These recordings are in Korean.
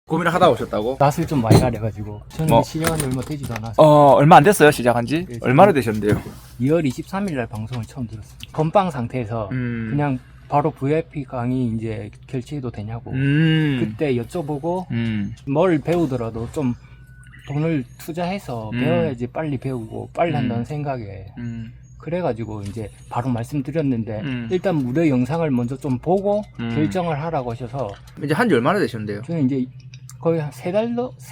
고민을 하다 오셨다고? 낯을 좀 많이 가려가지고 저는 뭐? 시작한 지 얼마 되지도 않아서 얼마 안 됐어요, 시작한 지? 네, 얼마나 되셨는데요? 2월 23일 날 방송을 처음 들었어요. 건빵 상태에서 그냥 바로 VIP 강의 이제 결제해도 되냐고 그때 여쭤보고 뭘 배우더라도 좀 돈을 투자해서 배워야지 빨리 배우고 빨리 한다는 생각에 그래가지고 이제 바로 말씀드렸는데 일단 무료 영상을 먼저 좀 보고 결정을 하라고 하셔서 이제 한 지 얼마나 되셨는데요? 저는 이제 거의 한 세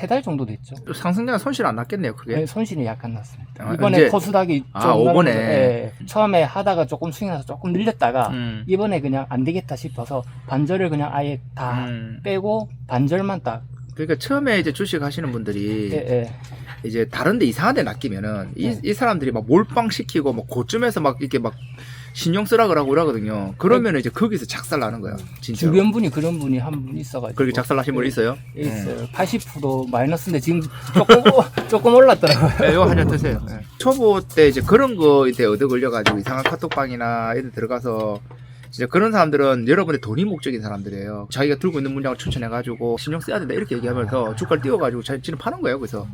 달 정도 됐죠. 상승자가 손실 안 났겠네요, 그게. 네, 손실이 약간 났습니다. 아, 이번에 이제- 코스닥이 좀 아, 오번에. 처음에 하다가 조금 수익 나서 조금 늘렸다가 음. 이번에 그냥 안 되겠다 싶어서 반절을 그냥 아예 다 빼고 반절만 딱 그러니까 처음에 이제 주식 하시는 분들이 예, 예. 이제 다른데 이상한 데 낚이면은 이 사람들이 막 몰빵시키고 막 고점에서 막 이렇게 막 신용 쓰라 그러고 이러거든요. 그러면 이제 거기서 작살 나는 거야, 진짜. 주변 분이 그런 분이 한 분 있어가지고 그렇게 작살 나신 분 있어요? 있어요. 80% 마이너스인데 지금 조금 올랐더라고요. 네, 이거 한 잔 드세요. 네. 초보 때 이제 그런 거 이제 얻어 걸려가지고 이상한 카톡방이나 이런 데 들어가서 진짜 그런 사람들은 여러분의 돈이 목적인 사람들이에요. 자기가 들고 있는 물량을 추천해가지고 신경 써야 된다 이렇게 얘기하면서 주가를 띄워가지고 자기는 파는 거예요. 그래서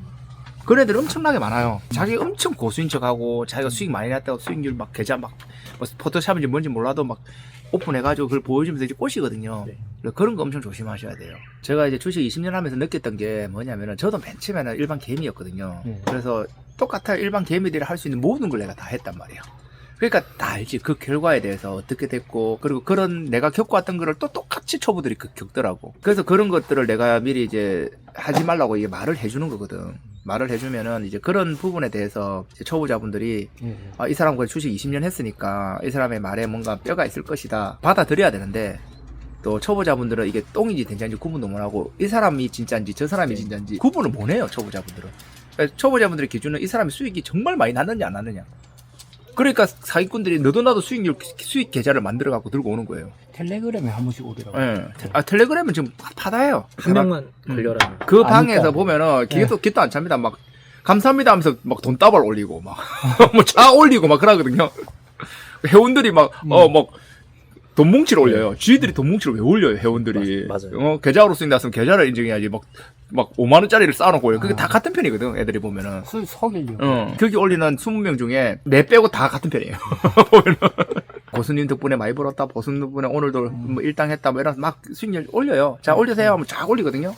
그런 애들 엄청나게 많아요. 자기 엄청 고수인 척하고 자기가 수익 많이 났다고 수익률 막 계좌 막 뭐 포토샵인지 뭔지 몰라도 막 오픈해가지고 그걸 보여주면서 이제 꼬시거든요. 네. 그래서 그런 거 엄청 조심하셔야 돼요. 제가 이제 주식 20년 하면서 느꼈던 게 뭐냐면은 저도 맨 처음에는 일반 개미였거든요. 네. 그래서 똑같아 일반 개미들이 할 수 있는 모든 걸 내가 다 했단 말이에요. 그러니까 다 알지. 그 결과에 대해서 어떻게 됐고, 그리고 그런 내가 겪어왔던 거를 또 똑같이 초보들이 겪더라고. 그래서 그런 것들을 내가 미리 이제 하지 말라고 이게 말을 해주는 거거든. 말을 해주면은 이제 그런 부분에 대해서 이제 초보자분들이 예, 아, 이 사람 주식 20년 했으니까 이 사람의 말에 뭔가 뼈가 있을 것이다. 받아들여야 되는데, 또 초보자분들은 이게 똥인지 된장인지 구분도 못하고 이 사람이 진짜인지 저 사람이 진짜인지 구분을 못해요. 초보자분들은. 그러니까 초보자분들의 기준은 이 사람이 수익이 정말 많이 났느냐 안 났느냐. 그러니까 사기꾼들이 너도 나도 수익 계좌를 만들어 갖고 들고 오는 거예요. 텔레그램에 한 번씩 오더라고요. 예. 아, 텔레그램은 지금 파다해요. 한 명만 걸려라. 그 아니까. 방에서 보면은 기도 안 찹니다. 막 감사합니다 하면서 막 돈다발 올리고 막 뭐 차 올리고 막 그러거든요. 회원들이 막 돈 뭉치를 올려요. 지들이 돈 뭉치를 왜 올려요, 회원들이. 맞아요. 계좌로 수익 났으면 계좌를 인증해야지. 막 5만 원짜리를 쌓아놓고 그게 다 같은 편이거든, 애들이 보면은. 속이려고. 거기 올리는 20명 중에 내 빼고 다 같은 편이에요. 보면은. 고수님 덕분에 많이 벌었다. 고수님 덕분에 오늘도 뭐 일당했다. 뭐 이러면서 막 수익률 올려요. 자, 올려세요 하면 쫙 올리거든요.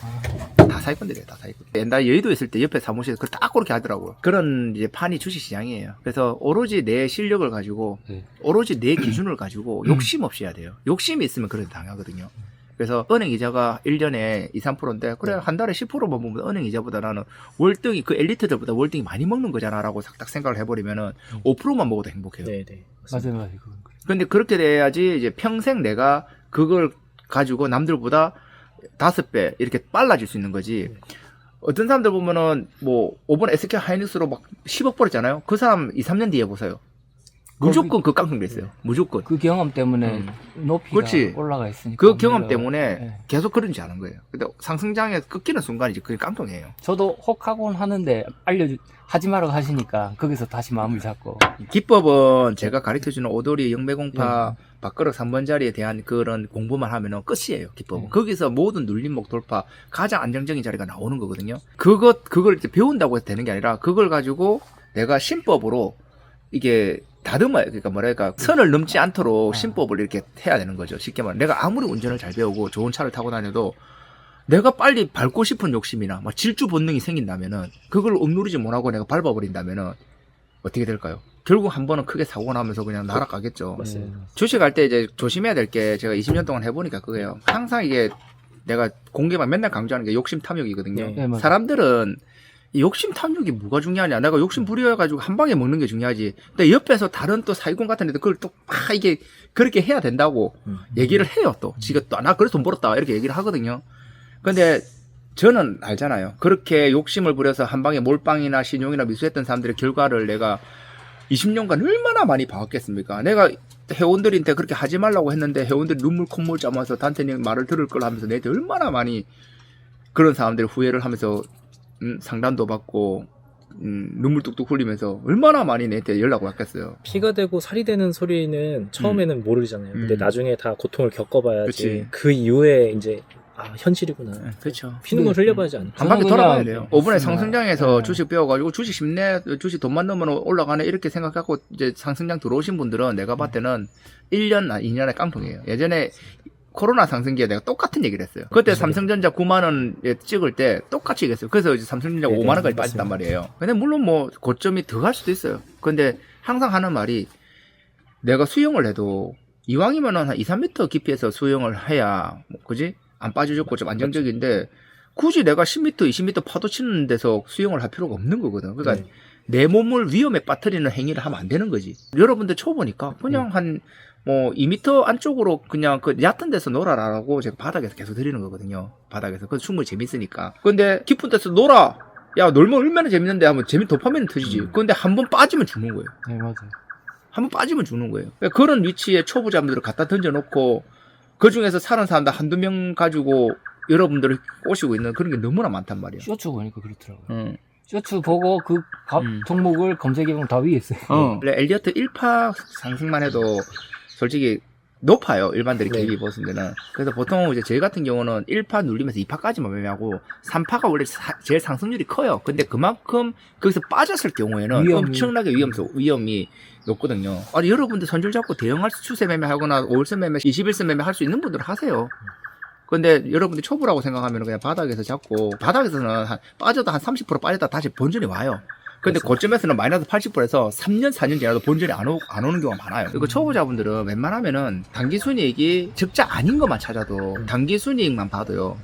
다 사기꾼들이에요, 다 사기꾼. 옛날 여의도에 있을 때 옆에 사무실에서 그걸 딱 그렇게 하더라고요. 그런 이제 판이 주식시장이에요. 그래서 오로지 내 실력을 가지고, 오로지 내 기준을 가지고 욕심 없이 해야 돼요. 욕심이 있으면 그래도 당하거든요. 그래서 은행 이자가 1년에 2, 3%인데 그래 한 달에 10%만 보면 은행 이자보다 나는 월등히 그 엘리트들보다 월등히 많이 먹는 거잖아라고 딱 생각을 해버리면은 5%만 먹어도 행복해요. 네네. 맞아요. 근데 그렇게 돼야지 이제 평생 내가 그걸 가지고 남들보다 5배 이렇게 빨라질 수 있는 거지. 어떤 사람들 보면은 뭐 5번 SK 하이닉스로 막 10억 벌었잖아요. 그 사람 2, 3년 뒤에 보세요. 무조건 그 깡통 됐어요. 무조건. 그 경험 때문에 높이가 그렇지. 올라가 있으니까. 그 경험 때문에 네. 계속 그런지 아는 거예요. 근데 상승장에 끊기는 순간이지 그게 깡통이에요. 저도 혹하곤 하는데 하지 말라고 하시니까 거기서 다시 마음을 잡고. 기법은 제가 가르쳐주는 오도리 영매공파 밥그릇 3번 자리에 대한 그런 공부만 하면은 끝이에요. 기법은. 거기서 모든 눌림목 돌파 가장 안정적인 자리가 나오는 거거든요. 그걸 이제 배운다고 해서 되는 게 아니라 그걸 가지고 내가 신법으로 이게 다듬어요. 그러니까 뭐랄까 선을 넘지 않도록 신법을 이렇게 해야 되는 거죠. 쉽게 말하면 내가 아무리 운전을 잘 배우고 좋은 차를 타고 다녀도 내가 빨리 밟고 싶은 욕심이나 막 질주 본능이 생긴다면은 그걸 억누르지 못하고 내가 밟아버린다면은 어떻게 될까요? 결국 한 번은 크게 사고 나면서 그냥 날아가겠죠. 맞습니다. 주식할 때 이제 조심해야 될 게 제가 20년 동안 해보니까 그거예요. 항상 이게 내가 공개만 맨날 강조하는 게 욕심 탐욕이거든요. 네. 네, 맞아요. 사람들은 이 욕심 탐욕이 뭐가 중요하냐. 내가 욕심 부려가지고 한 방에 먹는 게 중요하지. 근데 옆에서 다른 또 사기꾼 같은 애들 그걸 또 막 이게 그렇게 해야 된다고 얘기를 해요. 또 지가 또 나 그래서 돈 벌었다 이렇게 얘기를 하거든요. 근데 저는 알잖아요. 그렇게 욕심을 부려서 한 방에 몰빵이나 신용이나 미수했던 사람들의 결과를 내가 20년간 얼마나 많이 봐왔겠습니까? 내가 회원들한테 그렇게 하지 말라고 했는데 회원들이 눈물 콧물 짜면서 단테님 말을 들을 걸 하면서 내한테 얼마나 많이 그런 사람들이 후회를 하면서 상담도 받고 눈물 뚝뚝 흘리면서 얼마나 많이 내한테 연락 왔겠어요. 피가 되고 살이 되는 소리는 처음에는 모르잖아요. 근데 나중에 다 고통을 겪어봐야지. 그치. 그 이후에 이제 현실이구나. 그렇죠. 피눈물 흘려봐야지 않나. 한 바퀴 저는 돌아봐야 그냥- 돼요. 5분에 네. 상승장에서 네. 주식 배워가지고 주식 쉽네, 주식 돈만 넣으면 올라가네 이렇게 생각하고 이제 상승장 들어오신 분들은 내가 봤을 때는 1년, 2년의 깡통이에요. 예전에 코로나 상승기에 내가 똑같은 얘기를 했어요. 그때 삼성전자 9만 원에 찍을 때 똑같이 얘기했어요. 그래서 이제 삼성전자가 네, 5만 원까지 맞습니다. 빠졌단 말이에요. 근데 물론 뭐 고점이 더 갈 수도 있어요. 근데 항상 하는 말이 내가 수영을 해도 이왕이면은 한 2, 3m 깊이에서 수영을 해야 뭐, 그지? 안 빠져줬고 좀 안정적인데 굳이 내가 10m, 20m 파도 치는 데서 수영을 할 필요가 없는 거거든. 그러니까 네. 내 몸을 위험에 빠뜨리는 행위를 하면 안 되는 거지. 여러분들 초보니까 그냥 한 뭐 2m 안쪽으로 그냥 그 얕은 데서 놀아라라고 제가 바닥에서 계속 드리는 거거든요. 바닥에서. 그래서 충분히 재밌으니까. 근데 깊은 데서 놀아. 야, 놀면 얼마나 재밌는데 하면 재미 도파민은 터지지. 근데 한 번 빠지면 죽는 거예요. 네, 맞아요. 한 번 빠지면 죽는 거예요. 그러니까 그런 위치에 초보자분들을 갖다 던져놓고 그 중에서 사는 사람들 한두 명 가지고 여러분들을 꼬시고 있는 그런 게 너무나 많단 말이에요. 쇼츠 보니까 그렇더라고요. 응. 쇼츠 보고 그 종목을 검색해보면 다 위에 있어요. 원래 엘리어트 1파 상승만 해도 솔직히 높아요. 일반들이 네. 개입이 보는 데는. 그래서 보통 이제 저희 같은 경우는 1파 눌리면서 2파까지만 매매하고 3파가 원래 제일 상승률이 커요. 근데 그만큼 거기서 빠졌을 경우에는 위험이- 엄청나게 위험이 높거든요. 아니 여러분들 선줄 잡고 대형할 추세 매매하거나 5일선 매매, 21선 매매 할 수 있는 분들은 하세요. 근데 여러분들이 초보라고 생각하면 그냥 바닥에서 잡고 바닥에서는 빠져도 한 30% 빠졌다 다시 본전이 와요. 근데 고점에서는 마이너스 80%에서 3년, 4년 지나도 본전이 안 오는 경우가 많아요. 그리고 초보자분들은 웬만하면은 단기 순이익이 적자 아닌 것만 찾아도 단기 순이익만 봐도요.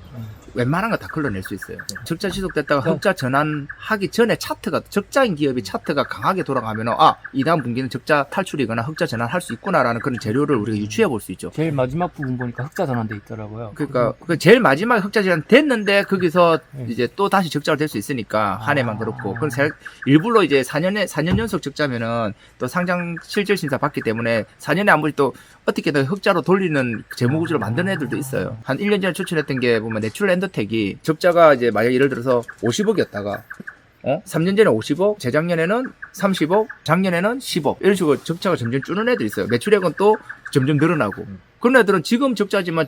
웬만한 거 다 걸러낼 수 있어요. 적자 지속됐다가 흑자 전환하기 전에 차트가 적자인 기업이 차트가 강하게 돌아가면은 이 다음 분기는 적자 탈출이거나 흑자 전환할 수 있구나라는 그런 재료를 우리가 유추해 볼 수 있죠. 제일 마지막 부분 보니까 흑자 전환돼 있더라고요. 그러니까 그 제일 마지막에 흑자 전환 됐는데 거기서 네. 이제 또 다시 적자가 될 수 있으니까 한 해만 그렇고 그럼 일부러 이제 4년 연속 적자면은 또 상장 실질 심사 받기 때문에 4년에 아무리 또 어떻게든 흑자로 돌리는 재무 구조를 만드는 애들도 있어요. 한 1년 전에 추천했던 게 보면 내추럴 엔더텍이 적자가 이제 만약 예를 들어서 50억이었다가 3년 전에 50억, 재작년에는 30억, 작년에는 10억 이런 식으로 적자가 점점 줄는 애들이 있어요. 매출액은 또 점점 늘어나고 그런 애들은 지금 적자지만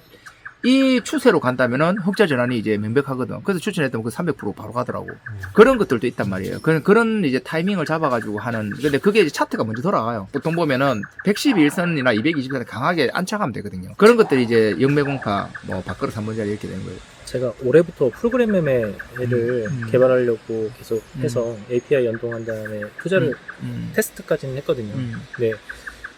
이 추세로 간다면은 흑자 전환이 이제 명백하거든. 그래서 추천했던 그 300% 바로 가더라고. 그런 것들도 있단 말이에요. 그런 이제 타이밍을 잡아가지고 하는. 근데 그게 이제 차트가 먼저 돌아가요. 보통 보면은 111선이나 220선 강하게 안착하면 되거든요. 그런 것들이 이제 영매공파, 뭐 밥그릇 3번짜리 이렇게 되는 거예요. 제가 올해부터 프로그램 매매를 개발하려고 계속 해서 API 연동한 다음에 투자를 테스트까지는 했거든요. 네.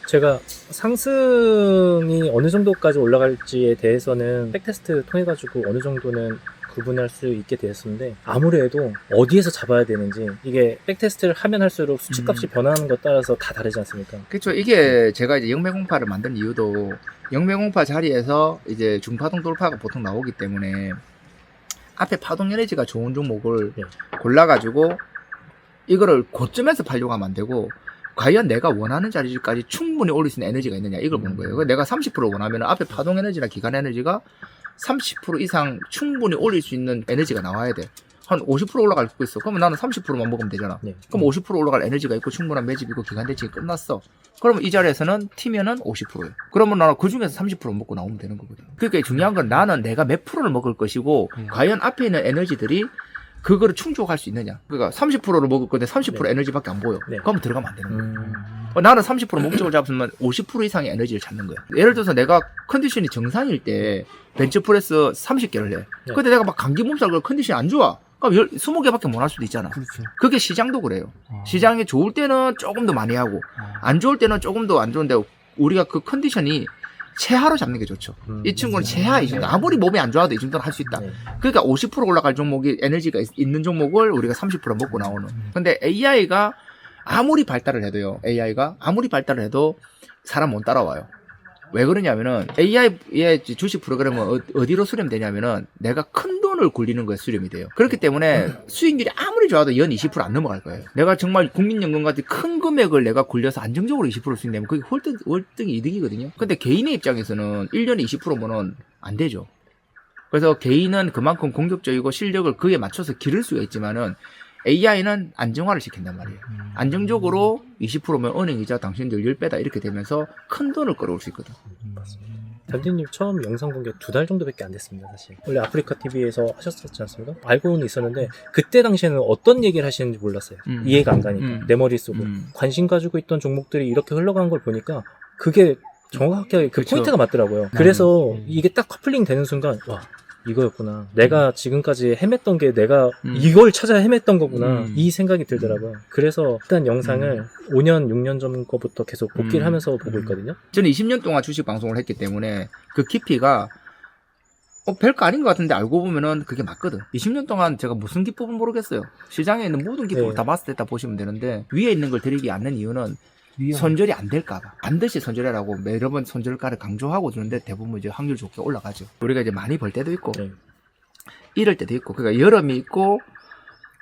제가 상승이 어느 정도까지 올라갈지에 대해서는 백테스트 통해 가지고 어느 정도는 구분할 수 있게 되었는데 아무래도 어디에서 잡아야 되는지 이게 백테스트를 하면 할수록 수치값이 변하는 것 따라서 다 다르지 않습니까? 그렇죠. 이게 제가 이제 영매공파를 만든 이유도 영매공파 자리에서 이제 중파동 돌파가 보통 나오기 때문에 앞에 파동 에너지가 좋은 종목을 네. 골라가지고 이거를 고점에서 팔려고 하면 안 되고 과연 내가 원하는 자리까지 충분히 올릴 수 있는 에너지가 있느냐 이걸 보는 거예요. 그래서 내가 30% 원하면 앞에 파동 에너지나 기간 에너지가 30% 이상 충분히 올릴 수 있는 에너지가 나와야 돼. 한 50% 올라갈 수 있어. 그러면 나는 30%만 먹으면 되잖아. 네. 그럼 50% 올라갈 에너지가 있고 충분한 매집이고 기간 대칭이 끝났어. 그러면 이 자리에서는 튀면은 50%예요. 그러면 나는 그 중에서 30% 먹고 나오면 되는 거거든. 그러니까 중요한 건 나는 내가 몇 프로를 먹을 것이고 과연 앞에 있는 에너지들이 그거를 충족할 수 있느냐. 그러니까 30%를 먹을 건데 30% 네. 에너지밖에 안 보여. 네. 그러면 들어가면 안 되는 거야. 음. 나는 30% 목적을 잡으면 50% 이상의 에너지를 찾는 거야. 예를 들어서 내가 컨디션이 정상일 때 벤치프레스 30개를 해. 네. 근데 내가 막 감기 몸살 그 컨디션이 안 좋아. 그럼 20개밖에 못 할 수도 있잖아. 그렇죠. 그게 시장도 그래요. 시장이 좋을 때는 조금 더 많이 하고 안 좋을 때는 조금 더 안 좋은데 우리가 그 컨디션이 최하로 잡는 게 좋죠. 이 친구는 최하 이 정도. 아무리 몸이 안 좋아도 이 정도는 할 수 있다. 네. 그러니까 50% 올라갈 종목이 에너지가 있는 종목을 우리가 30% 먹고 나오는. 근데 AI가 아무리 발달을 해도 사람 못 따라와요. 왜 그러냐면은 AI의 주식 프로그램은 어디로 수렴되냐면은 내가 큰 돈을 굴리는 거에 수렴이 돼요. 그렇기 때문에 수익률이 아무리 좋아도 연 20% 안 넘어갈 거예요. 내가 정말 국민연금 같은 큰 금액을 내가 굴려서 안정적으로 20% 수익 내면 그게 월등히 이득이거든요. 근데 개인의 입장에서는 1년에 20%면은 안 되죠. 그래서 개인은 그만큼 공격적이고 실력을 그에 맞춰서 기를 수가 있지만은 AI는 안정화를 시킨단 말이에요. 안정적으로 20%면 은행이자 당신들 10배다 이렇게 되면서 큰 돈을 끌어올 수 있거든. 담디님 처음 영상 본 게 2달 정도밖에 안 됐습니다, 사실. 원래 아프리카 TV에서 하셨었지 않습니까? 알고는 있었는데 그때 당시에는 어떤 얘기를 하시는지 몰랐어요. 이해가 안 가니까 내 머릿속으로 관심 가지고 있던 종목들이 이렇게 흘러간 걸 보니까 그게 정확하게 그 그쵸. 포인트가 맞더라고요. 그래서 이게 딱 커플링 되는 순간 와 이거였구나. 내가 지금까지 헤맸던 게 내가 이걸 찾아 헤맸던 거구나. 이 생각이 들더라고요. 그래서 일단 영상을 5년, 6년 전 거부터 계속 복기를 하면서 보고 있거든요. 저는 20년 동안 주식 방송을 했기 때문에 그 깊이가 별거 아닌 것 같은데 알고 보면은 그게 맞거든. 20년 동안 제가 무슨 기법은 모르겠어요. 시장에 있는 모든 기법을 네. 다 봤을 때 다 보시면 되는데 위에 있는 걸 드리지 않는 이유는 위험. 손절이 안 될까봐. 반드시 손절하라고 여러 번 손절가를 강조하고 주는데 대부분 이제 확률 좋게 올라가죠. 우리가 이제 많이 벌 때도 있고, 네. 이럴 때도 있고, 그러니까 여름이 있고,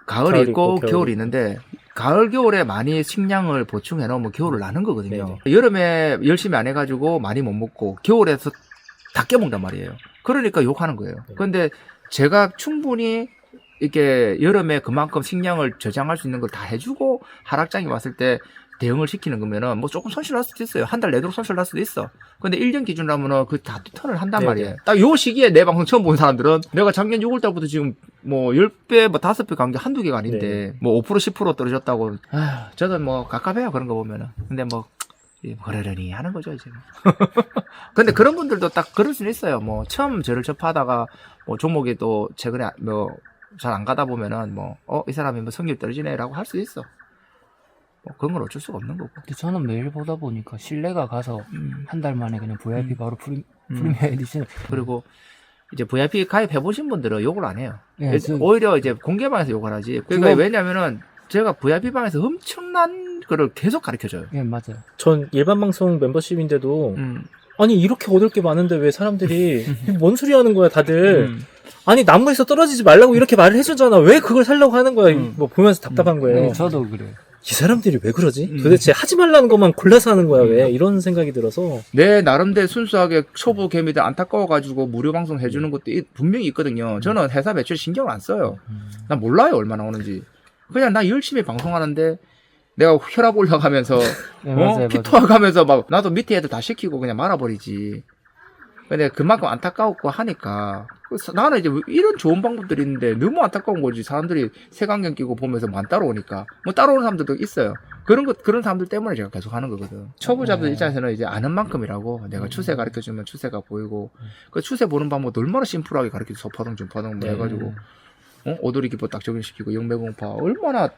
가을이 가을이 있고, 있고, 겨울이 있는데, 가을, 겨울에 많이 식량을 보충해 놓으면 겨울을 나는 거거든요. 네네. 여름에 열심히 안 해가지고 많이 못 먹고, 겨울에서 다 깨먹는단 말이에요. 그러니까 욕하는 거예요. 네. 그런데 제가 충분히 이렇게 여름에 그만큼 식량을 저장할 수 있는 걸 다 해주고, 하락장이 왔을 때 대응을 시키는 거면은 뭐 조금 손실날 수도 있어요. 한 달 내도록 손실날 수도 있어. 근데 1년 기준으로 하면은 그 다 턴을 한단 네네. 말이에요. 딱 요 시기에 내 방송 처음 본 사람들은 내가 작년 6월달부터 지금 뭐 10배, 뭐 5배 간 게 한두 개가 아닌데 네. 뭐 5% 10% 떨어졌다고. 저도 뭐 갑갑해요. 그런 거 보면은. 근데 뭐 그러려니 하는 거죠, 이제. 근데 그런 분들도 딱 그럴 수는 있어요. 뭐 처음 저를 접하다가 뭐 종목이 또 최근에 뭐 잘 안 가다 보면은 뭐 이 사람이 뭐 성질 떨어지네라고 할 수도 있어. 뭐 그런 건 어쩔 수가 없는 거고. 근데 저는 매일 보다 보니까 신뢰가 가서 한 달 만에 그냥 VIP 바로 프리미엄 에디션. 그리고 이제 VIP 가입해 보신 분들은 욕을 안 해요. 네, 오히려 이제 공개방에서 욕을 하지. 그러니까 그거- 왜냐면은 제가 VIP 방에서 엄청난 거를 계속 가르쳐 줘요. 예, 맞아요. 전 일반 방송 멤버십인데도 아니 이렇게 얻을 게 많은데 왜 사람들이 뭔 소리 하는 거야 다들. 아니 나무에서 떨어지지 말라고 이렇게 말을 해주잖아. 왜 그걸 살려고 하는 거야. 뭐 보면서 답답한 거예요. 네, 저도 그래요. 이 사람들이 왜 그러지? 도대체 하지 말라는 것만 골라서 하는 거야 왜? 이런 생각이 들어서. 내 나름대로 순수하게 초보 개미들 안타까워가지고 무료 방송 해주는 것도 분명히 있거든요. 저는 회사 매출 신경을 안 써요. 난 몰라요 얼마나 오는지. 그냥 나 열심히 방송하는데 내가 혈압 올라가면서 네, 맞아요, 피토하가면서 막 나도 밑에 애들 다 시키고 그냥 말아버리지. 근데 그만큼 안타까웠고 하니까 나는 이제 이런 좋은 방법들이 있는데 너무 안타까운 거지. 사람들이 색안경 끼고 보면서 뭐 안 따라오니까. 뭐 따라오는 사람들도 있어요. 그런 사람들 때문에 제가 계속 하는 거거든. 초보자들 입장에서는 이제 아는 만큼이라고 내가 추세 가르쳐 주면 추세가 보이고 그 추세 보는 방법도 얼마나 심플하게 가르쳐 줘. 서파동 중파동 뭐 해가지고 오도리 기법 딱 적용시키고 영매공파 얼마나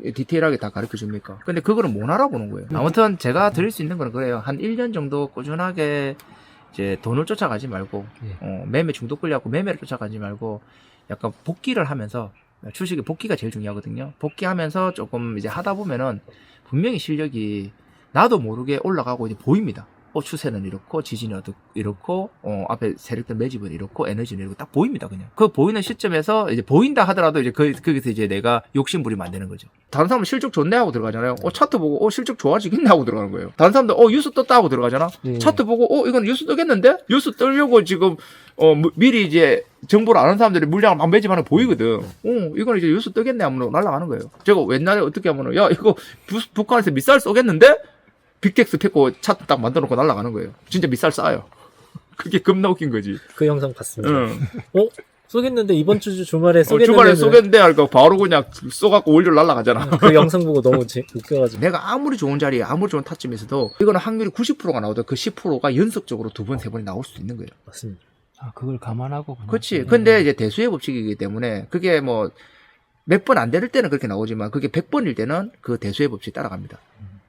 디테일하게 다 가르쳐 줍니까? 근데 그거를 못 알아보는 거예요. 아무튼 제가 드릴 수 있는 건 그래요. 한 1년 정도 꾸준하게 이제 돈을 쫓아가지 말고 매매 중독 걸려갖고 매매를 쫓아가지 말고 약간 복기를 하면서 주식의 복기가 제일 중요하거든요. 복기하면서 조금 이제 하다 보면은 분명히 실력이 나도 모르게 올라가고 이제 보입니다. 추세는 이렇고 지진은 이렇고 앞에 세력들 매집은 이렇고 에너지는 이렇고 딱 보입니다. 그냥 그 보이는 시점에서 이제 보인다 하더라도 이제 거기서 이제 내가 욕심 부리면 안 되는 거죠. 다른 사람은 실적 좋네 하고 들어가잖아요. 차트 보고 실적 좋아지겠네 하고 들어가는 거예요. 다른 사람들 뉴스 떴다 하고 들어가잖아. 차트 보고 이건 뉴스 뜨겠는데 뉴스 뜨려고 지금 미리 이제 정보를 아는 사람들이 물량을 막 매집하는 거 보이거든. 이건 이제 뉴스 뜨겠네 하면 날아가는 거예요. 제가 옛날에 어떻게 하면은 야 이거 북한에서 미사일 쏘겠는데 빅텍스 펴고 차트 딱 만들어 놓고 날아가는 거예요. 진짜 미사일 쏴요. 그게 겁나 웃긴 거지. 그 영상 봤습니다. 응. 쏘겠는데 이번 주 주말에 쏘겠는데 주말에 쏘겠는데 하니까 바로 그냥 쏘갖고 올려 날아가잖아. 그 영상 보고 너무 웃겨가지고. 내가 아무리 좋은 자리에 아무리 좋은 타점에서도 이거는 확률이 90%가 나오다 그 10%가 연속적으로 2번, 3번이 나올 수도 있는 거예요. 맞습니다. 그걸 감안하고. 그렇지. 근데 이제 대수의 법칙이기 때문에 그게 뭐 몇 번 안 될 때는 그렇게 나오지만 그게 100번일 때는 그 대수의 법칙 따라갑니다.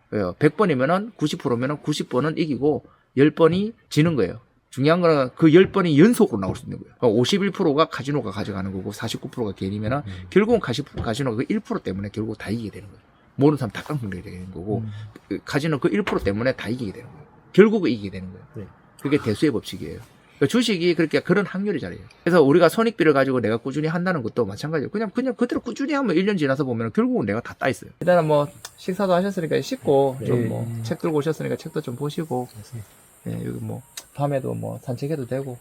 왜요? 100번이면은 90%면은 90번은 이기고 10번이 지는 거예요. 중요한 거는 그 10번이 연속으로 나올 수 있는 거예요. 51%가 카지노가 가져가는 거고 49%가 개인이면은 결국은 카지노가 그 1% 때문에 결국 다 이기게 되는 거예요. 모르는 사람 다 깡통되게 되는 거고 카지노 그 1% 때문에 다 이기게 되는 거예요. 결국은 이기게 되는 거예요. 네. 그게 대수의 법칙이에요. 그러니까 주식이 그렇게 그런 확률이 잘해요. 그래서 우리가 손익비를 가지고 내가 꾸준히 한다는 것도 마찬가지예요. 그냥 그대로 꾸준히 하면 1년 지나서 보면 결국은 내가 다 따 있어요. 일단은 뭐 식사도 하셨으니까 씻고 좀 뭐 책 들고 오셨으니까 책도 좀 보시고 여기 뭐 밤에도 뭐 산책해도 되고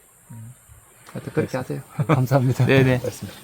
하여튼 그렇게 하세요. 감사합니다. 네네. 맞습니다.